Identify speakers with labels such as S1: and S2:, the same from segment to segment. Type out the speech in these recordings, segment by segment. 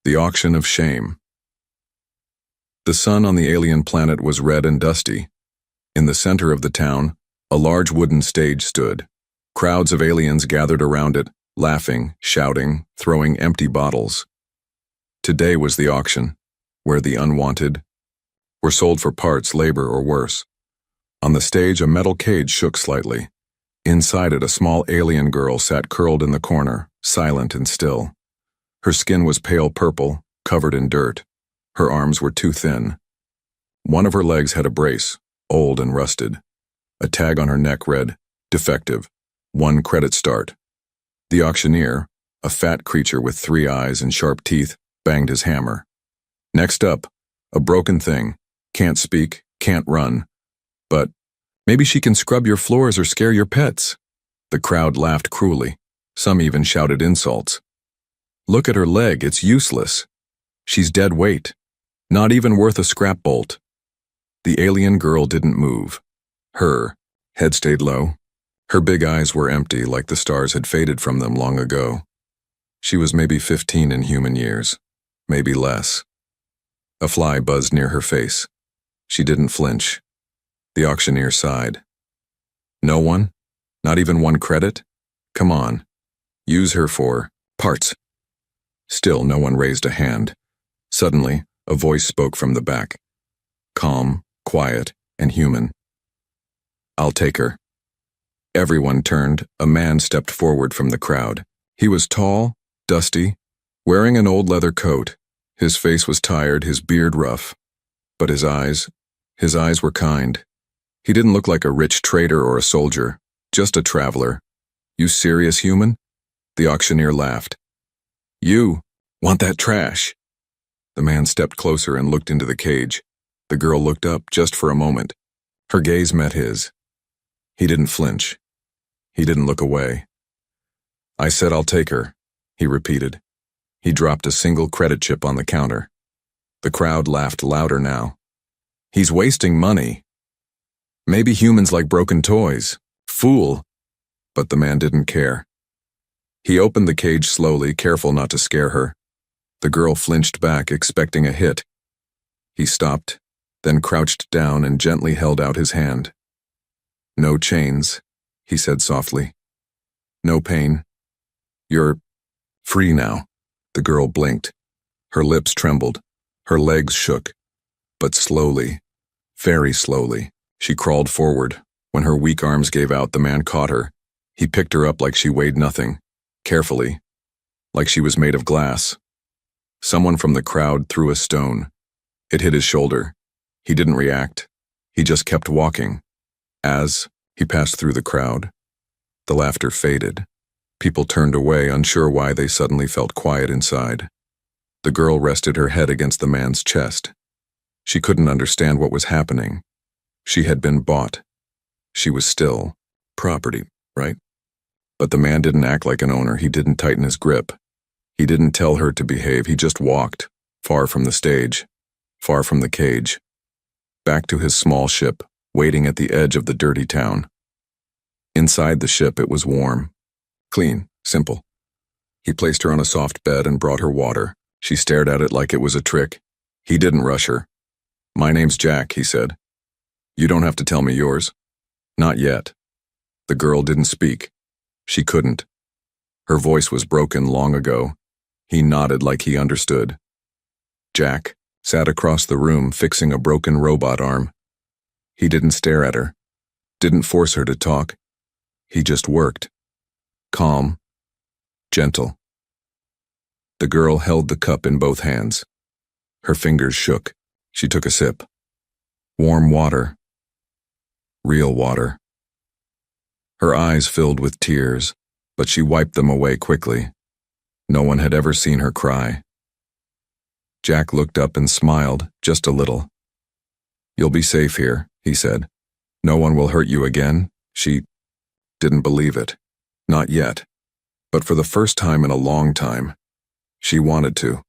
S1: The Auction of Shame. The sun on the alien planet was red and dusty. In the center of the town, a large wooden stage stood. Crowds of aliens gathered around it, laughing, shouting, throwing empty bottles. Today was the auction, where the unwanted were sold for parts, labor, or worse. On the stage, a metal cage shook slightly. Inside it, a small alien girl sat curled in the corner, silent and still. Her skin was pale purple, covered in dirt. Her arms were too thin. One of her legs had a brace, old and rusted. A tag on her neck read, "Defective. 1 credit start." The auctioneer, a fat creature with 3 eyes and sharp teeth, banged his hammer. Next up, a broken thing. Can't speak, can't run. But maybe she can scrub your floors or scare your pets. The crowd laughed cruelly. Some even shouted insults. Look at her leg, it's useless. She's dead weight. Not even worth a scrap bolt. The alien girl didn't move. Her head stayed low. Her big eyes were empty, like the stars had faded from them long ago. She was maybe 15 in human years, maybe less. A fly buzzed near her face. She didn't flinch. The auctioneer sighed. No one? Not even 1 credit? Come on. Use her for parts. Still, no one raised a hand. Suddenly, a voice spoke from the back. Calm, quiet, and human. I'll take her. Everyone turned. A man stepped forward from the crowd. He was tall, dusty, wearing an old leather coat. His face was tired, his beard rough. But his eyes were kind. He didn't look like a rich trader or a soldier, just a traveler. You serious, human? The auctioneer laughed. You want that trash? The man stepped closer and looked into the cage. The girl looked up just for a moment. Her gaze met his. He didn't flinch. He didn't look away. I said I'll take her, he repeated. He dropped a single credit chip on the counter. The crowd laughed louder now. He's wasting money. Maybe humans like broken toys. Fool. But the man didn't care. He opened the cage slowly, careful not to scare her. The girl flinched back, expecting a hit. He stopped, then crouched down and gently held out his hand. No chains, he said softly. No pain. You're free now. The girl blinked. Her lips trembled. Her legs shook. But slowly, very slowly, she crawled forward. When her weak arms gave out, the man caught her. He picked her up like she weighed nothing. Carefully, like she was made of glass. Someone from the crowd threw a stone. It hit his shoulder. He didn't react. He just kept walking. As he passed through the crowd, the laughter faded. People turned away, unsure why they suddenly felt quiet inside. The girl rested her head against the man's chest. She couldn't understand what was happening. She had been bought. She was still property, right? But the man didn't act like an owner. He didn't tighten his grip. He didn't tell her to behave. He just walked, far from the stage, far from the cage, back to his small ship, waiting at the edge of the dirty town. Inside the ship, it was warm, clean, simple. He placed her on a soft bed and brought her water. She stared at it like it was a trick. He didn't rush her. My name's Jack, he said. You don't have to tell me yours. Not yet. The girl didn't speak. She couldn't. Her voice was broken long ago. He nodded like he understood. Jack sat across the room fixing a broken robot arm. He didn't stare at her, didn't force her to talk. He just worked. Calm, gentle. The girl held the cup in both hands. Her fingers shook. She took a sip. Warm water. Real water. Her eyes filled with tears, but she wiped them away quickly. No one had ever seen her cry. Jack looked up and smiled, just a little. You'll be safe here, he said. No one will hurt you again. She didn't believe it. Not yet. But for the first time in a long time, she wanted to.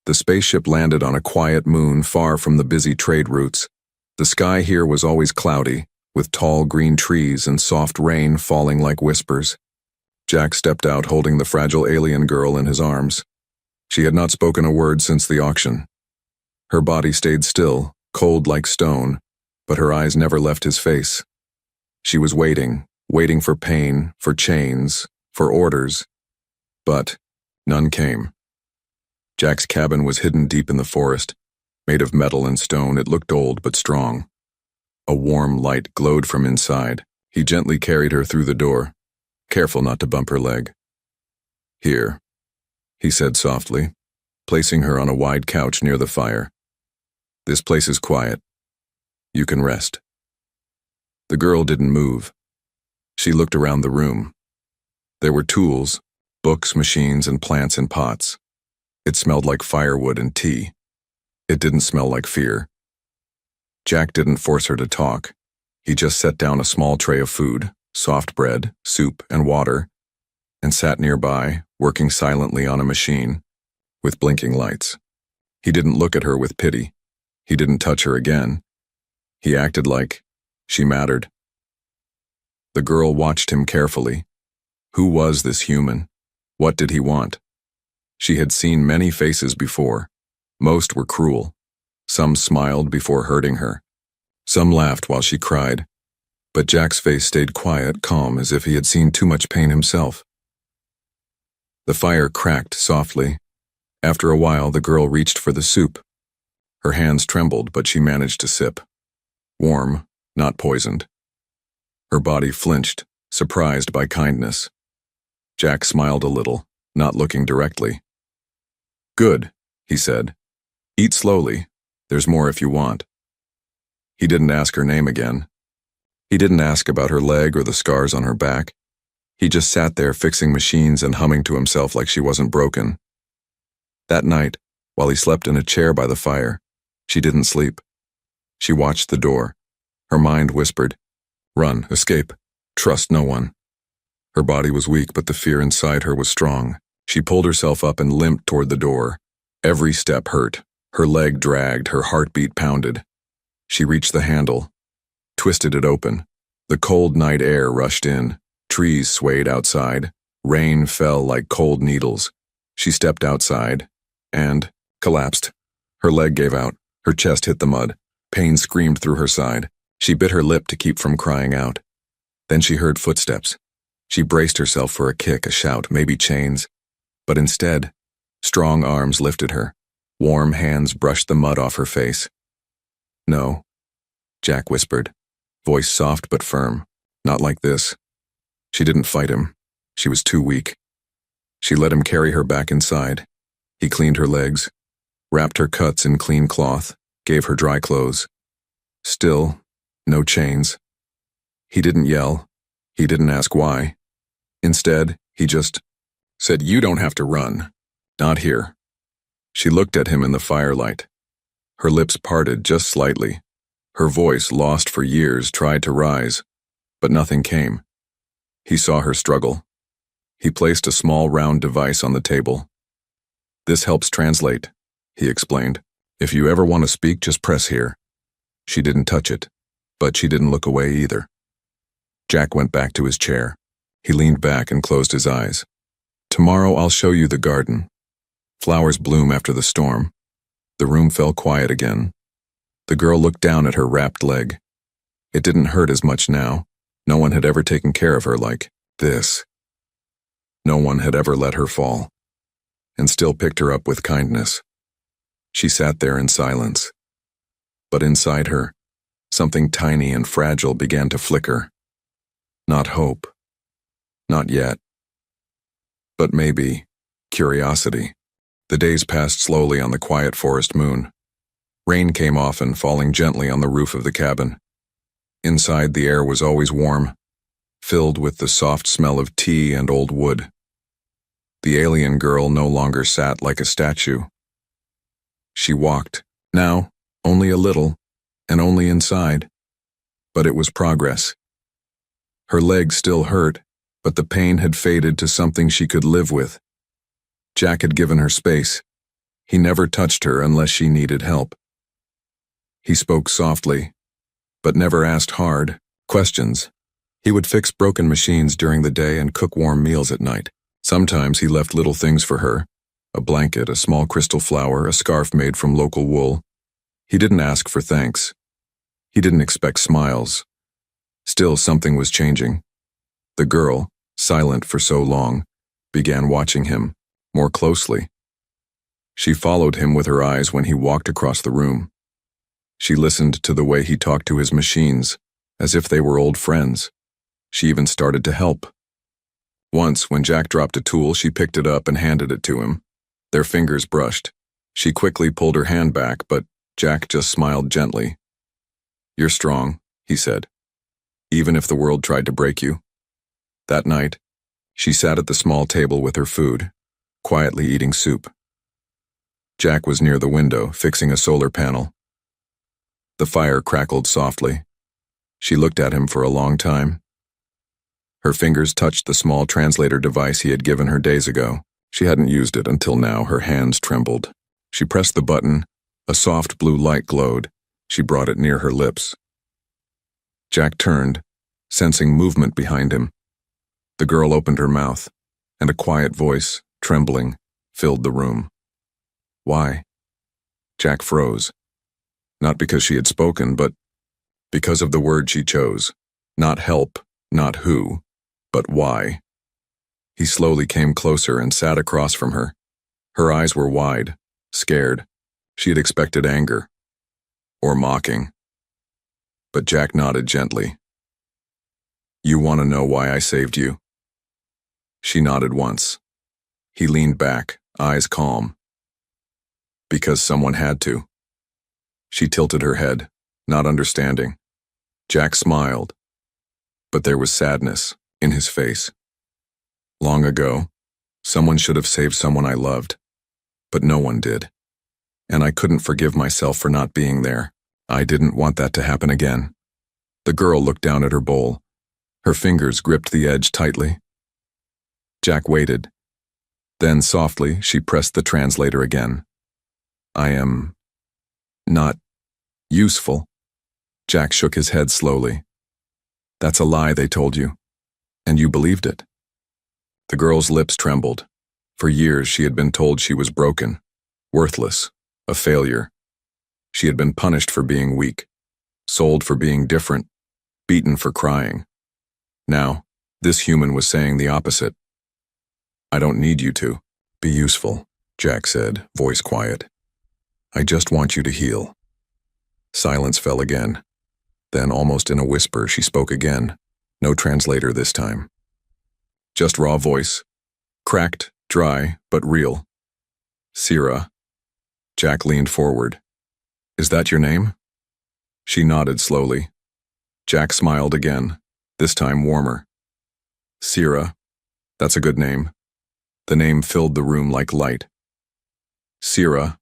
S1: The spaceship landed on a quiet moon far from the busy trade routes. The sky here was always cloudy, with tall green trees and soft rain falling like whispers. Jack stepped out holding the fragile alien girl in his arms. She had not spoken a word since the auction. Her body stayed still, cold like stone, but her eyes never left his face. She was waiting for pain, for chains, for orders. But none came. Jack's cabin was hidden deep in the forest. Made of metal and stone, it looked old but strong. A warm light glowed from inside. He gently carried her through the door, careful not to bump her leg. "Here," he said softly, placing her on a wide couch near the fire. "This place is quiet. You can rest." The girl didn't move. She looked around the room. There were tools, books, machines, and plants in pots. It smelled like firewood and tea. It didn't smell like fear. Jack didn't force her to talk. He just set down a small tray of food, soft bread, soup, and water, and sat nearby, working silently on a machine, with blinking lights. He didn't look at her with pity. He didn't touch her again. He acted like she mattered. The girl watched him carefully. Who was this human? What did he want? She had seen many faces before. Most were cruel. Some smiled before hurting her. Some laughed while she cried. But Jack's face stayed quiet, calm, as if he had seen too much pain himself. The fire cracked softly. After a while, the girl reached for the soup. Her hands trembled, but she managed to sip. Warm, not poisoned. Her body flinched, surprised by kindness. Jack smiled a little, not looking directly. "Good," he said. "Eat slowly. There's more if you want." He didn't ask her name again. He didn't ask about her leg or the scars on her back. He just sat there fixing machines and humming to himself like she wasn't broken. That night, while he slept in a chair by the fire, she didn't sleep. She watched the door. Her mind whispered, "Run, escape, trust no one." Her body was weak, but the fear inside her was strong. She pulled herself up and limped toward the door. Every step hurt. Her leg dragged, her heartbeat pounded. She reached the handle, twisted it open. The cold night air rushed in. Trees swayed outside. Rain fell like cold needles. She stepped outside and collapsed. Her leg gave out. Her chest hit the mud. Pain screamed through her side. She bit her lip to keep from crying out. Then she heard footsteps. She braced herself for a kick, a shout, maybe chains. But instead, strong arms lifted her. Warm hands brushed the mud off her face. "No," Jack whispered, voice soft but firm. "Not like this." She didn't fight him. She was too weak. She let him carry her back inside. He cleaned her legs, wrapped her cuts in clean cloth, gave her dry clothes. Still, no chains. He didn't yell. He didn't ask why. Instead, he just said, "You don't have to run. Not here." She looked at him in the firelight. Her lips parted just slightly. Her voice, lost for years, tried to rise, but nothing came. He saw her struggle. He placed a small round device on the table. "This helps translate," he explained. "If you ever want to speak, just press here." She didn't touch it, but she didn't look away either. Jack went back to his chair. He leaned back and closed his eyes. "Tomorrow I'll show you the garden. Flowers bloom after the storm." The room fell quiet again. The girl looked down at her wrapped leg. It didn't hurt as much now. No one had ever taken care of her like this. No one had ever let her fall, and still picked her up with kindness. She sat there in silence. But inside her, something tiny and fragile began to flicker. Not hope. Not yet. But maybe curiosity. The days passed slowly on the quiet forest moon. Rain came often, falling gently on the roof of the cabin. Inside, the air was always warm, filled with the soft smell of tea and old wood. The alien girl no longer sat like a statue. She walked, now only a little, and only inside. But it was progress. Her legs still hurt, but the pain had faded to something she could live with. Jack had given her space. He never touched her unless she needed help. He spoke softly, but never asked hard questions. He would fix broken machines during the day and cook warm meals at night. Sometimes he left little things for her, A blanket, a small crystal flower, a scarf made from local wool. He didn't ask for thanks. He didn't expect smiles. Still, something was changing. The girl, silent for so long, began watching him more closely. She followed him with her eyes when he walked across the room. She listened to the way he talked to his machines, as if they were old friends. She even started to help. Once, when Jack dropped a tool, she picked it up and handed it to him. Their fingers brushed. She quickly pulled her hand back, but Jack just smiled gently. "You're strong," he said, "even if the world tried to break you." That night, she sat at the small table with her food, quietly eating soup. Jack was near the window, fixing a solar panel. The fire crackled softly. She looked at him for a long time. Her fingers touched the small translator device he had given her days ago. She hadn't used it until now. Her hands trembled. She pressed the button. A soft blue light glowed. She brought it near her lips. Jack turned, sensing movement behind him. The girl opened her mouth, and a quiet voice, trembling, filled the room. "Why?" Jack froze. Not because she had spoken, but because of the word she chose. Not help, not who, but why. He slowly came closer and sat across from her. Her eyes were wide, scared. She had expected anger, or mocking. But Jack nodded gently. "You want to know why I saved you?" She nodded once. He leaned back, eyes calm. "Because someone had to." She tilted her head, not understanding. Jack smiled, but there was sadness in his face. "Long ago, someone should have saved someone I loved, but no one did. And I couldn't forgive myself for not being there. I didn't want that to happen again." The girl looked down at her bowl. Her fingers gripped the edge tightly. Jack waited. Then, softly, she pressed the translator again. "I am not useful." Jack shook his head slowly. "That's a lie they told you, and you believed it." The girl's lips trembled. For years she had been told she was broken, worthless, a failure. She had been punished for being weak, sold for being different, beaten for crying. Now, this human was saying the opposite. "I don't need you to be useful," Jack said, voice quiet. "I just want you to heal." Silence fell again. Then, almost in a whisper, she spoke again. No translator this time. Just raw voice. Cracked, dry, but real. "Sira." Jack leaned forward. "Is that your name?" She nodded slowly. Jack smiled again, this time warmer. "Sira. That's a good name." The name filled the room like light. Sira.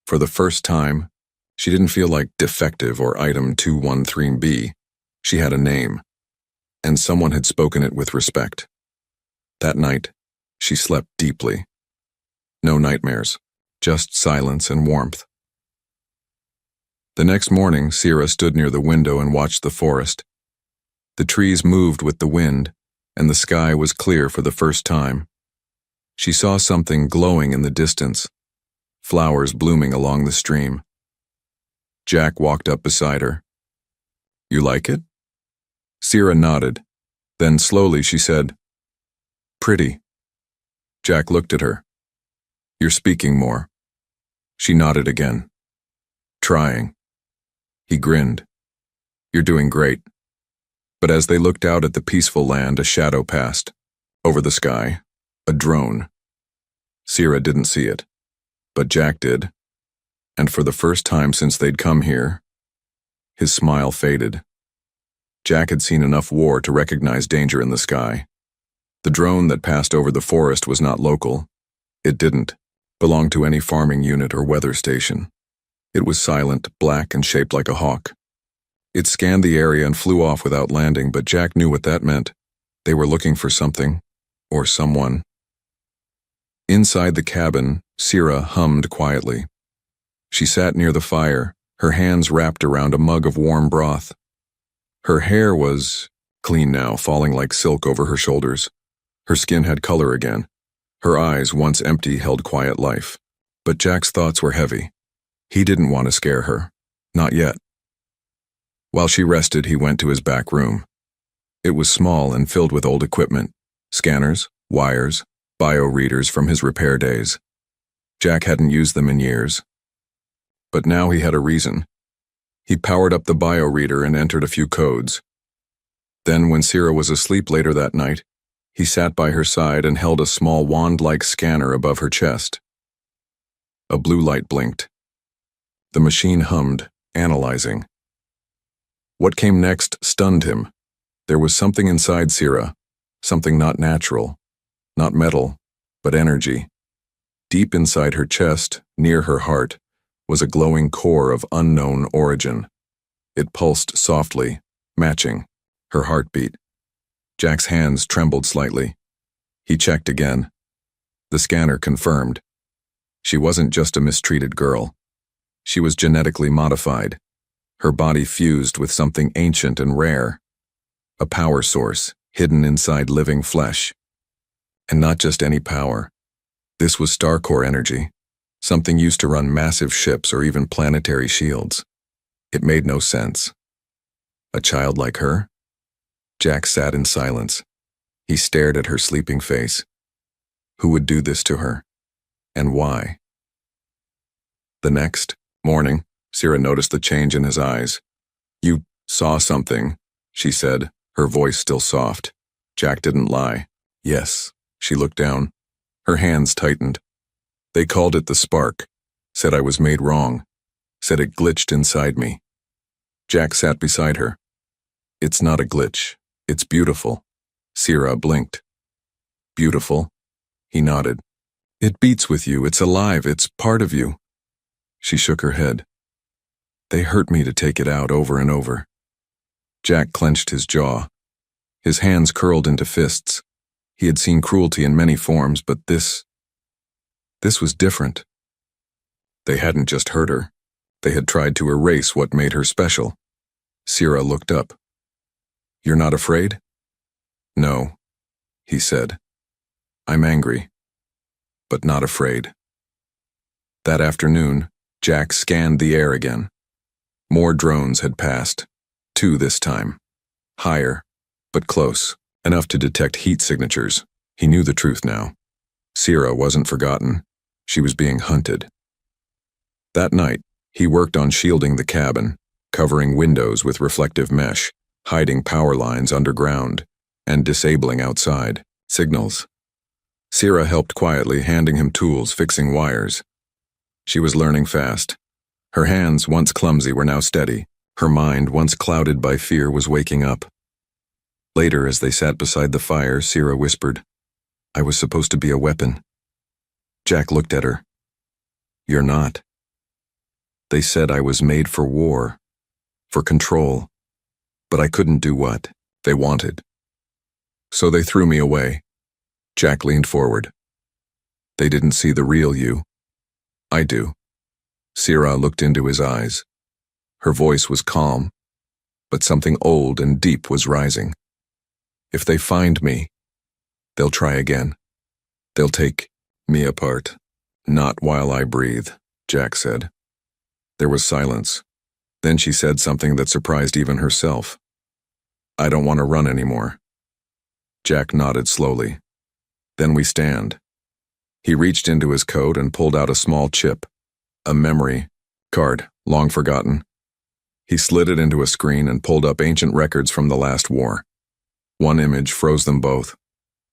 S1: For the first time, she didn't feel like defective or item 213B. She had a name, and someone had spoken it with respect. That night, she slept deeply. No nightmares, just silence and warmth. The next morning, Sira stood near the window and watched the forest. The trees moved with the wind, and the sky was clear for the first time. She saw something glowing in the distance, flowers blooming along the stream. Jack walked up beside her. "You like it?" Sira nodded. Then slowly she said, "Pretty." Jack looked at her. "You're speaking more." She nodded again. "Trying." He grinned. "You're doing great." But as they looked out at the peaceful land, a shadow passed. Over the sky, a drone. Sira didn't see it, but Jack did. And for the first time since they'd come here, his smile faded. Jack had seen enough war to recognize danger in the sky. The drone that passed over the forest was not local. It didn't belong to any farming unit or weather station. It was silent, black, and shaped like a hawk. It scanned the area and flew off without landing, but Jack knew what that meant. They were looking for something, or someone. Inside the cabin, Sira hummed quietly. She sat near the fire, her hands wrapped around a mug of warm broth. Her hair was clean now, falling like silk over her shoulders. Her skin had color again. Her eyes, once empty, held quiet life. But Jack's thoughts were heavy. He didn't want to scare her. Not yet. While she rested, he went to his back room. It was small and filled with old equipment, scanners, wires, bioreaders from his repair days. Jack hadn't used them in years. But now he had a reason. He powered up the bioreader and entered a few codes. Then, when Sira was asleep later that night, he sat by her side and held a small wand-like scanner above her chest. A blue light blinked. The machine hummed, analyzing. What came next stunned him. There was something inside Sira, something not natural, not metal, but energy. Deep inside her chest, near her heart, was a glowing core of unknown origin. It pulsed softly, matching her heartbeat. Jack's hands trembled slightly. He checked again. The scanner confirmed. She wasn't just a mistreated girl. She was genetically modified. Her body fused with something ancient and rare. A power source hidden inside living flesh. And not just any power. This was star core energy, something used to run massive ships or even planetary shields. It made no sense. A child like her? Jack sat in silence. He stared at her sleeping face. Who would do this to her? And why? The next morning, Sira noticed the change in his eyes. "You saw something," she said, her voice still soft. Jack didn't lie. "Yes." She looked down. Her hands tightened. "They called it the spark. Said I was made wrong. Said it glitched inside me." Jack sat beside her. "It's not a glitch. It's beautiful." Sira blinked. "Beautiful?" He nodded. "It beats with you. It's alive. It's part of you." She shook her head. "They hurt me to take it out over and over." Jack clenched his jaw. His hands curled into fists. He had seen cruelty in many forms, but this was different. They hadn't just hurt her. They had tried to erase what made her special. Sira looked up. "You're not afraid?" "No," he said. "I'm angry, but not afraid." That afternoon, Jack scanned the air again. More drones had passed. 2 this time. Higher, but close, enough to detect heat signatures. He knew the truth now. Sira wasn't forgotten. She was being hunted. That night, he worked on shielding the cabin, covering windows with reflective mesh, hiding power lines underground, and disabling outside signals. Sira helped quietly, handing him tools, fixing wires. She was learning fast. Her hands, once clumsy, were now steady. Her mind, once clouded by fear, was waking up. Later, as they sat beside the fire, Sira whispered, "I was supposed to be a weapon." Jack looked at her. "You're not. They said I was made for war, for control, but I couldn't do what they wanted. So they threw me away." Jack leaned forward. "They didn't see the real you. I do." Sira looked into his eyes. Her voice was calm, but something old and deep was rising. "If they find me, they'll try again. They'll take me apart." "Not while I breathe," Jack said. There was silence. Then she said something that surprised even herself. "I don't want to run anymore." Jack nodded slowly. "Then we stand." He reached into his coat and pulled out a small chip, a memory card, long forgotten. He slid it into a screen and pulled up ancient records from the last war. One image froze them both.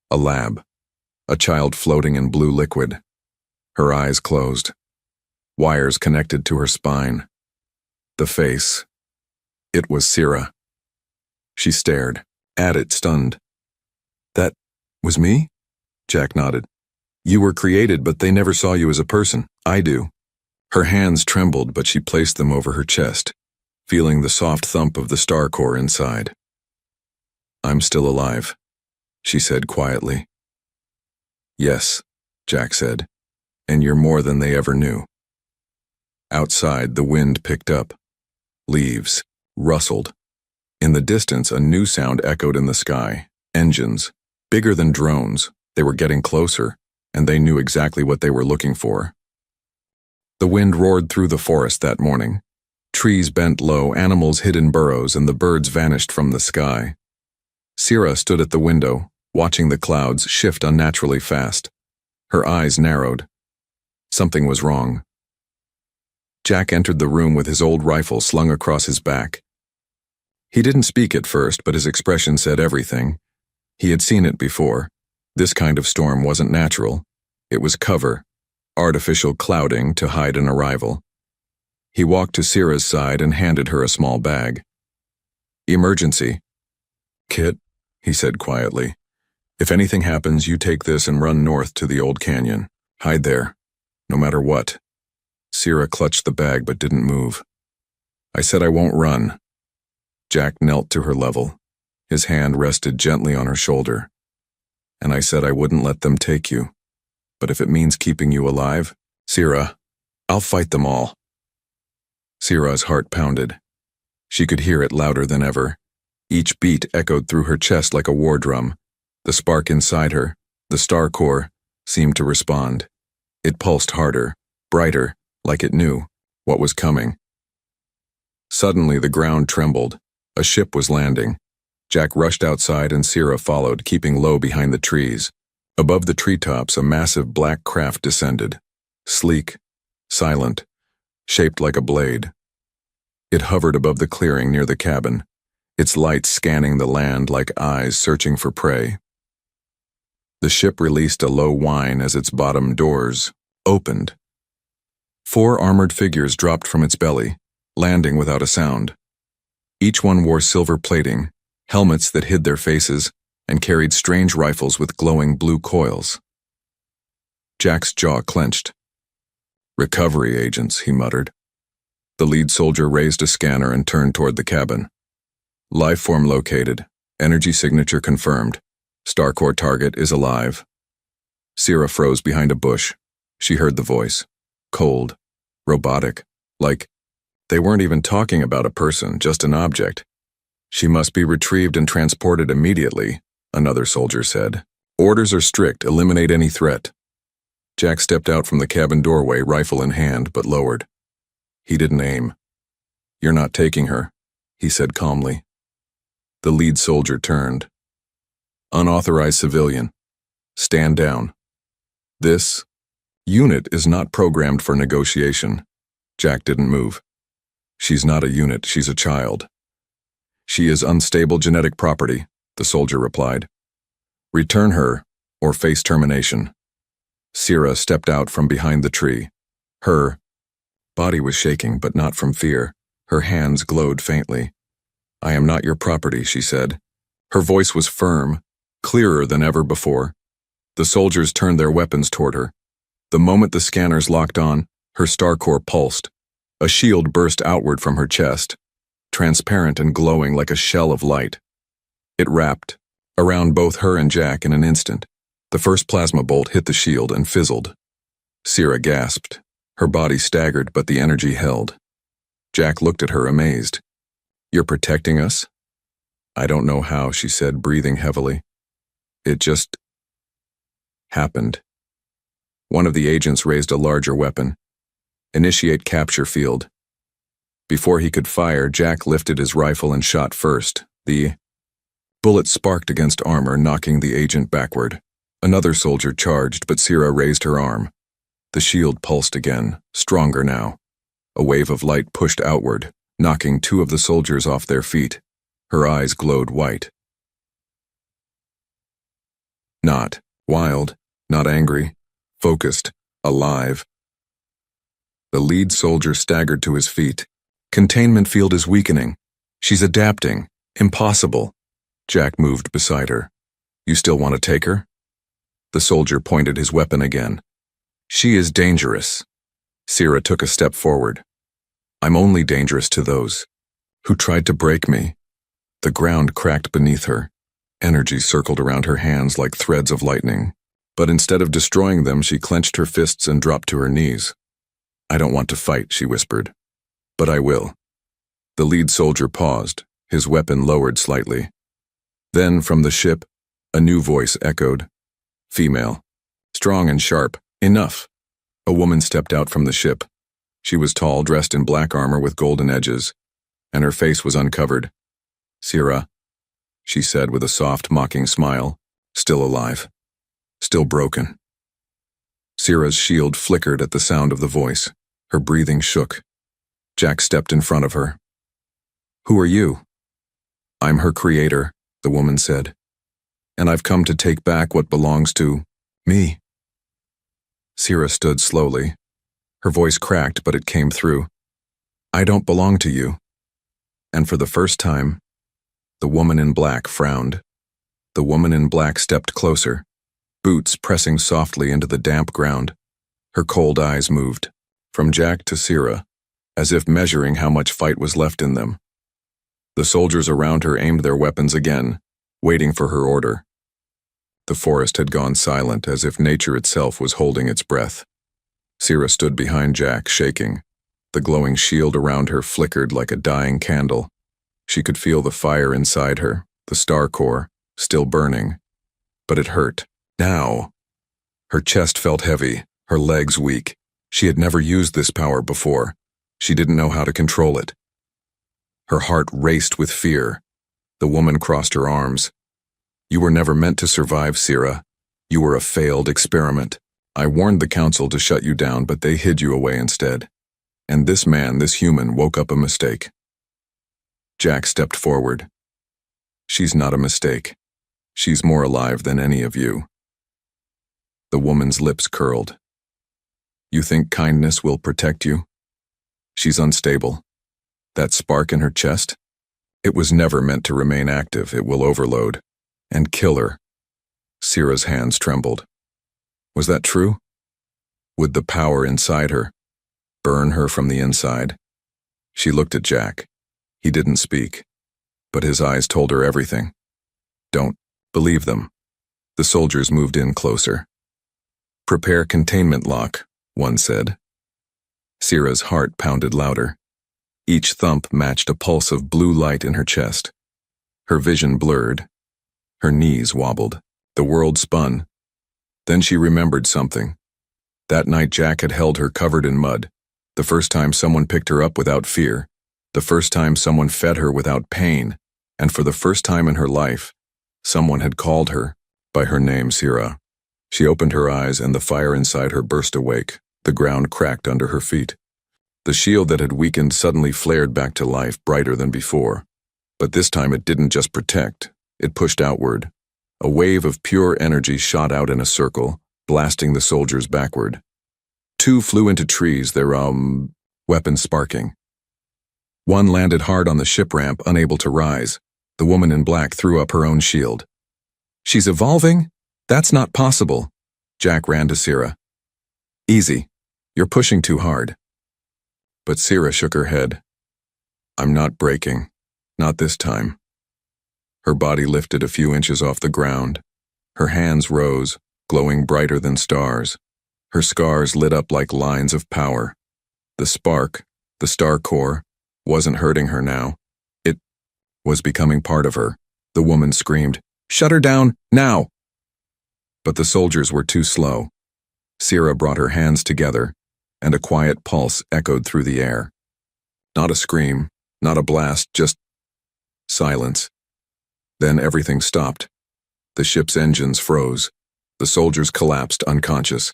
S1: A lab. A child floating in blue liquid. Her eyes closed. Wires connected to her spine. The face. It was Sira. She stared at it, stunned. "That was me?" Jack nodded. "You were created, but they never saw you as a person. I do." Her hands trembled, but she placed them over her chest, feeling the soft thump of the star core inside. "I'm still alive," she said quietly. "Yes," Jack said, "and you're more than they ever knew." Outside, the wind picked up. Leaves rustled. In the distance, a new sound echoed in the sky. Engines. Bigger than drones. They were getting closer. and they knew exactly what they were looking for. The wind roared through the forest that morning. Trees bent low, animals hid in burrows, and the birds vanished from the sky. Sierra stood at the window, watching the clouds shift unnaturally fast. Her eyes narrowed. Something was wrong. Jack entered the room with his old rifle slung across his back. He didn't speak at first, but his expression said everything. He had seen it before. This kind of storm wasn't natural. It was cover, artificial clouding to hide an arrival. He walked to Sierra's side and handed her a small bag. "Emergency kit," he said quietly. "If anything happens, you take this and run north to the old canyon. Hide there, no matter what." Sierra clutched the bag but didn't move. "I said I won't run." Jack knelt to her level. His hand rested gently on her shoulder. "And I said I wouldn't let them take you. But if it means keeping you alive, Sierra, I'll fight them all." Sierra's heart pounded. She could hear it louder than ever. Each beat echoed through her chest like a war drum. The spark inside her, the star core, seemed to respond. It pulsed harder, brighter, like it knew what was coming. Suddenly the ground trembled. A ship was landing. Jack rushed outside and Sierra followed, keeping low behind the trees. Above the treetops, a massive black craft descended. Sleek, silent, shaped like a blade. It hovered above the clearing near the cabin, its lights scanning the land like eyes searching for prey. The ship released a low whine as its bottom doors opened. 4 armored figures dropped from its belly, landing without a sound. Each one wore silver plating, helmets that hid their faces, and carried strange rifles with glowing blue coils. Jack's jaw clenched. "Recovery agents," he muttered. The lead soldier raised a scanner and turned toward the cabin. "Life form located. Energy signature confirmed. Starcore target is alive." Sierra froze behind a bush. She heard the voice. Cold. Robotic. Like they weren't even talking about a person, just an object. "She must be retrieved and transported immediately," another soldier said. "Orders are strict. Eliminate any threat." Jack stepped out from the cabin doorway, rifle in hand, but lowered. He didn't aim. "You're not taking her," he said calmly. The lead soldier turned. "Unauthorized civilian. Stand down. This unit is not programmed for negotiation." Jack didn't move. "She's not a unit, she's a child." "She is unstable genetic property," the soldier replied. "Return her, or face termination." Sierra stepped out from behind the tree. Her body was shaking, but not from fear. Her hands glowed faintly. "I am not your property," she said. Her voice was firm, clearer than ever before. The soldiers turned their weapons toward her. The moment the scanners locked on, her star core pulsed. A shield burst outward from her chest, transparent and glowing like a shell of light. It wrapped around both her and Jack in an instant. The first plasma bolt hit the shield and fizzled. Sierra gasped. Her body staggered, but the energy held. Jack looked at her amazed. "You're protecting us?" "I don't know how," she said, breathing heavily. "It just happened." One of the agents raised a larger weapon. "Initiate capture field." Before he could fire, Jack lifted his rifle and shot first. The bullet sparked against armor, knocking the agent backward. Another soldier charged, but Sierra raised her arm. The shield pulsed again, stronger now. A wave of light pushed outward, knocking 2 of the soldiers off their feet. Her eyes glowed white. Not wild, not angry, focused, alive. The lead soldier staggered to his feet. "Containment field is weakening. She's adapting. Impossible." Jack moved beside her. "You still want to take her?" The soldier pointed his weapon again. "She is dangerous." Sierra took a step forward. "I'm only dangerous to those who tried to break me." The ground cracked beneath her. Energy circled around her hands like threads of lightning. But instead of destroying them, she clenched her fists and dropped to her knees. "I don't want to fight," she whispered. "But I will." The lead soldier paused, his weapon lowered slightly. Then, from the ship, a new voice echoed. Female. strong and sharp. Enough. A woman stepped out from the ship. She was tall, dressed in black armor with golden edges, and her face was uncovered. "Sira," she said with a soft, mocking smile, "still alive. Still broken." Sira's shield flickered at the sound of the voice. Her breathing shook. Jack stepped in front of her. "Who are you?" "I'm her creator," the woman said, "and I've come to take back what belongs to me." Sira stood slowly. Her voice cracked, but it came through. "I don't belong to you." And for the first time, the woman in black frowned. The woman in black stepped closer, boots pressing softly into the damp ground. Her cold eyes moved, from Jack to Sira, as if measuring how much fight was left in them. The soldiers around her aimed their weapons again, waiting for her order. The forest had gone silent, as if nature itself was holding its breath. Sira stood behind Jack, shaking. The glowing shield around her flickered like a dying candle. She could feel the fire inside her, the star core, still burning. But it hurt. Now. Her chest felt heavy, her legs weak. She had never used this power before. She didn't know how to control it. Her heart raced with fear. The woman crossed her arms. "You were never meant to survive, Sira. You were a failed experiment. I warned the council to shut you down, but they hid you away instead. And this man, this human, woke up a mistake." Jack stepped forward. "She's not a mistake. She's more alive than any of you." The woman's lips curled. "You think kindness will protect you?" "She's unstable. That spark in her chest? It was never meant to remain active. It will overload and kill her." Sira's hands trembled. Was that true? Would the power inside her burn her from the inside? She looked at Jack. He didn't speak, but his eyes told her everything. "Don't believe them." The soldiers moved in closer. "Prepare containment lock," one said. Sira's heart pounded louder. Each thump matched a pulse of blue light in her chest. Her vision blurred. Her knees wobbled. The world spun. Then she remembered something. That night Jack had held her covered in mud. The first time someone picked her up without fear. The first time someone fed her without pain. And for the first time in her life, someone had called her by her name, Sira. She opened her eyes and the fire inside her burst awake. The ground cracked under her feet. The shield that had weakened suddenly flared back to life, brighter than before. But this time it didn't just protect. It pushed outward. A wave of pure energy shot out in a circle, blasting the soldiers backward. Two flew into trees, their weapons sparking. One landed hard on the ship ramp, unable to rise. The woman in black threw up her own shield. "She's evolving? That's not possible." Jack ran to Sira. "Easy. You're pushing too hard." But Sira shook her head. "I'm not breaking. Not this time." Her body lifted a few inches off the ground. Her hands rose, glowing brighter than stars. Her scars lit up like lines of power. The spark, the star core, wasn't hurting her now. It was becoming part of her. The woman screamed, "Shut her down, now!" But the soldiers were too slow. Sira brought her hands together, and a quiet pulse echoed through the air. Not a scream, not a blast, just silence. Then everything stopped. The ship's engines froze. The soldiers collapsed unconscious.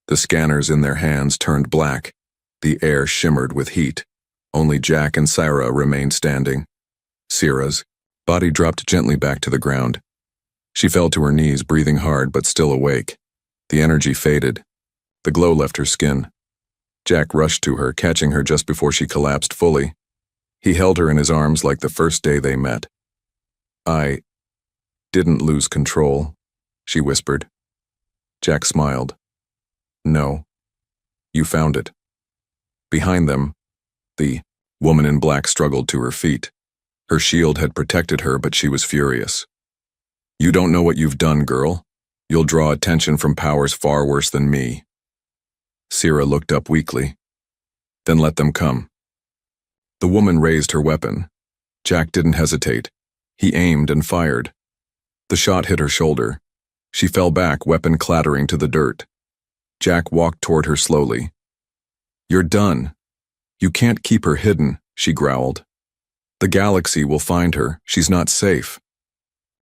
S1: The scanners in their hands turned black. The air shimmered with heat. Only Jack and Sira remained standing. Sira's body dropped gently back to the ground. She fell to her knees, breathing hard but still awake. The energy faded. The glow left her skin. Jack rushed to her, catching her just before she collapsed fully. He held her in his arms like the first day they met. "I didn't lose control," she whispered. Jack smiled. "No. You found it." Behind them, the woman in black struggled to her feet. Her shield had protected her, but she was furious. "You don't know what you've done, girl. You'll draw attention from powers far worse than me." Sira looked up weakly. "Then let them come." The woman raised her weapon. Jack didn't hesitate. He aimed and fired. The shot hit her shoulder. She fell back, weapon clattering to the dirt. Jack walked toward her slowly. "You're done. You can't keep her hidden," she growled. "The galaxy will find her. She's not safe."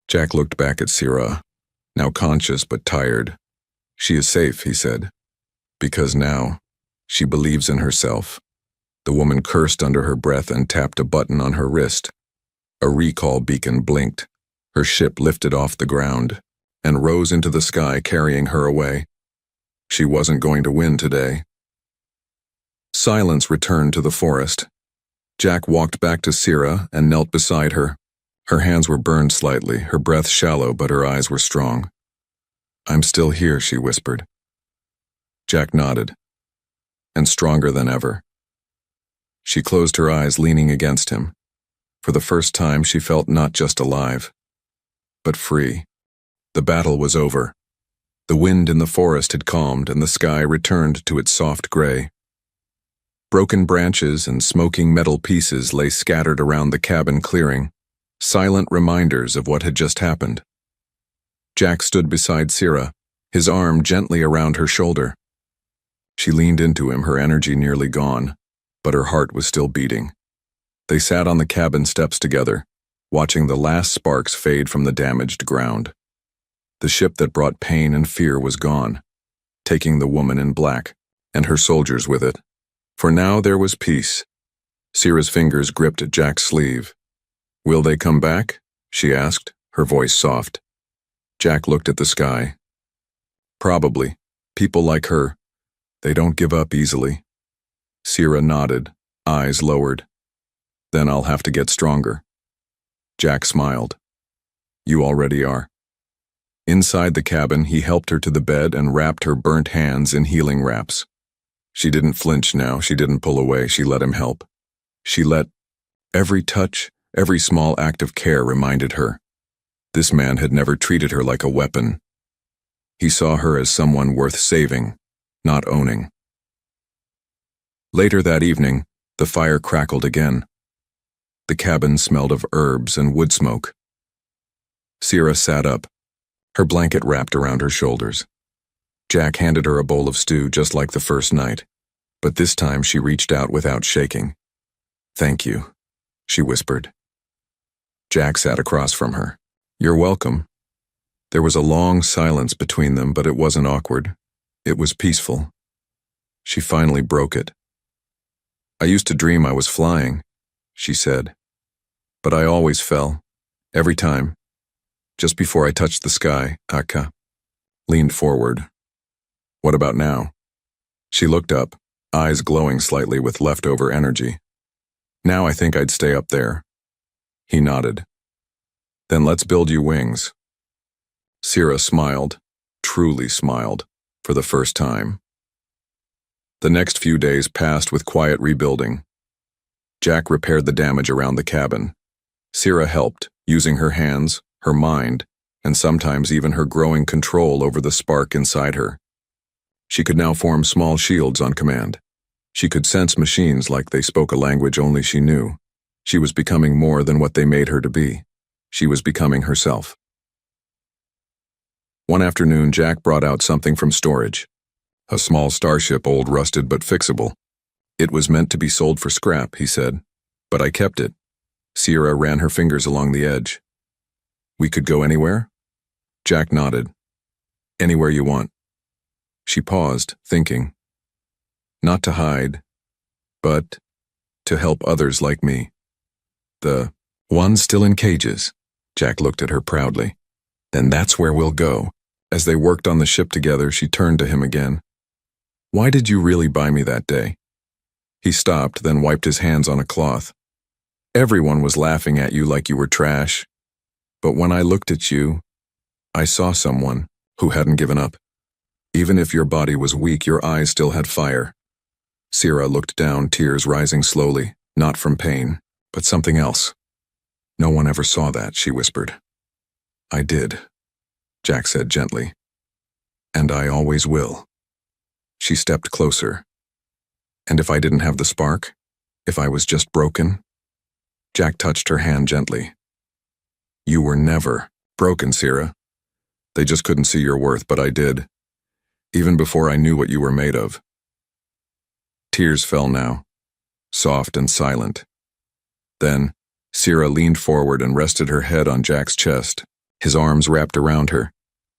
S1: Jack looked back at Sira, now conscious but tired. "She is safe," he said, "because now she believes in herself." The woman cursed under her breath and tapped a button on her wrist. A recall beacon blinked. Her ship lifted off the ground and rose into the sky, carrying her away. She wasn't going to win today. Silence returned to the forest. Jack walked back to Sira and knelt beside her. Her hands were burned slightly, her breath shallow, but her eyes were strong. "I'm still here," she whispered. Jack nodded, and stronger than ever. She closed her eyes, leaning against him. For the first time, she felt not just alive, but free. The battle was over. The wind in the forest had calmed, and the sky returned to its soft gray. Broken branches and smoking metal pieces lay scattered around the cabin clearing, silent reminders of what had just happened. Jack stood beside Sira, his arm gently around her shoulder. She leaned into him, her energy nearly gone, but her heart was still beating. They sat on the cabin steps together, watching the last sparks fade from the damaged ground. The ship that brought pain and fear was gone, taking the woman in black, and her soldiers with it. For now there was peace. Sira's fingers gripped at Jack's sleeve. "Will they come back?" she asked, her voice soft. Jack looked at the sky. "Probably. People like her. They don't give up easily." Sira nodded, eyes lowered. "Then I'll have to get stronger." Jack smiled. "You already are." Inside the cabin, he helped her to the bed and wrapped her burnt hands in healing wraps. She didn't flinch now, she didn't pull away, she let him help. She let every touch, every small act of care reminded her. This man had never treated her like a weapon. He saw her as someone worth saving, not owning. Later that evening, the fire crackled again. The cabin smelled of herbs and wood smoke. Sira sat up, her blanket wrapped around her shoulders. Jack handed her a bowl of stew just like the first night, but this time she reached out without shaking. "Thank you," she whispered. Jack sat across from her. "You're welcome." There was a long silence between them, but it wasn't awkward. It was peaceful. She finally broke it. "I used to dream I was flying," she said. "But I always fell. Every time. Just before I touched the sky, Akka." Leaned forward. "What about now?" She looked up, eyes glowing slightly with leftover energy. "Now I think I'd stay up there." He nodded. "Then let's build you wings." Sira smiled, truly smiled, for the first time. The next few days passed with quiet rebuilding. Jack repaired the damage around the cabin. Sira helped, using her hands, her mind, and sometimes even her growing control over the spark inside her. She could now form small shields on command. She could sense machines like they spoke a language only she knew. She was becoming more than what they made her to be. She was becoming herself. One afternoon, Jack brought out something from storage. A small starship, old, rusted, but fixable. "It was meant to be sold for scrap," he said, "but I kept it." Sira ran her fingers along the edge. "We could go anywhere?" Jack nodded. "Anywhere you want." She paused, thinking. "Not to hide, but to help others like me." "The ones still in cages?" Jack looked at her proudly. "Then that's where we'll go." As they worked on the ship together, she turned to him again. "Why did you really buy me that day?" He stopped, then wiped his hands on a cloth. "Everyone was laughing at you like you were trash. But when I looked at you, I saw someone who hadn't given up. Even if your body was weak, your eyes still had fire." Sira looked down, tears rising slowly, not from pain, but something else. "No one ever saw that," she whispered. "I did," Jack said gently. "And I always will." She stepped closer. "And if I didn't have the spark? If I was just broken?" Jack touched her hand gently. "You were never broken, Sira. They just couldn't see your worth, but I did, even before I knew what you were made of. Tears fell now, soft and silent. Then, Sierra leaned forward and rested her head on Jack's chest, his arms wrapped around her,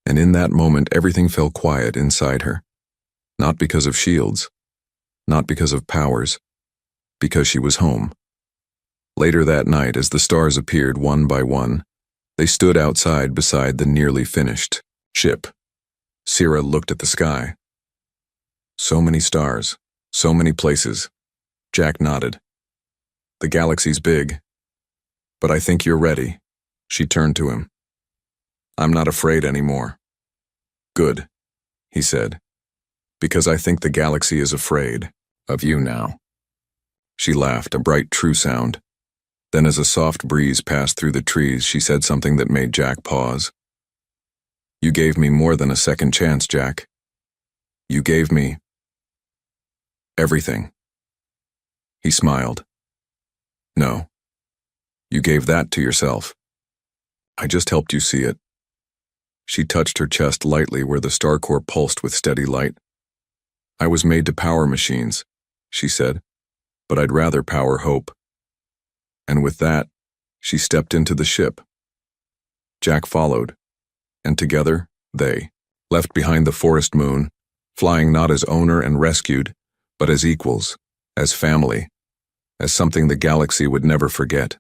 S1: and in that moment everything fell quiet inside her. Not because of shields, not because of powers, because she was home. Later that night, as the stars appeared one by one, they stood outside beside the nearly finished ship. Sierra looked at the sky. So many stars, so many places. Jack nodded. The galaxy's big, but I think you're ready. She turned to him. I'm not afraid anymore. Good, he said, because I think the galaxy is afraid of you now. She laughed, a bright, true sound. Then as a soft breeze passed through the trees, she said something that made Jack pause. You gave me more than a second chance, Jack. You gave me everything. He smiled. No. You gave that to yourself. I just helped you see it. She touched her chest lightly where the star core pulsed with steady light. I was made to power machines, she said, but I'd rather power hope. And with that, she stepped into the ship. Jack followed, and together, they left behind the forest moon, flying not as owner and rescued, but as equals, as family, as something the galaxy would never forget.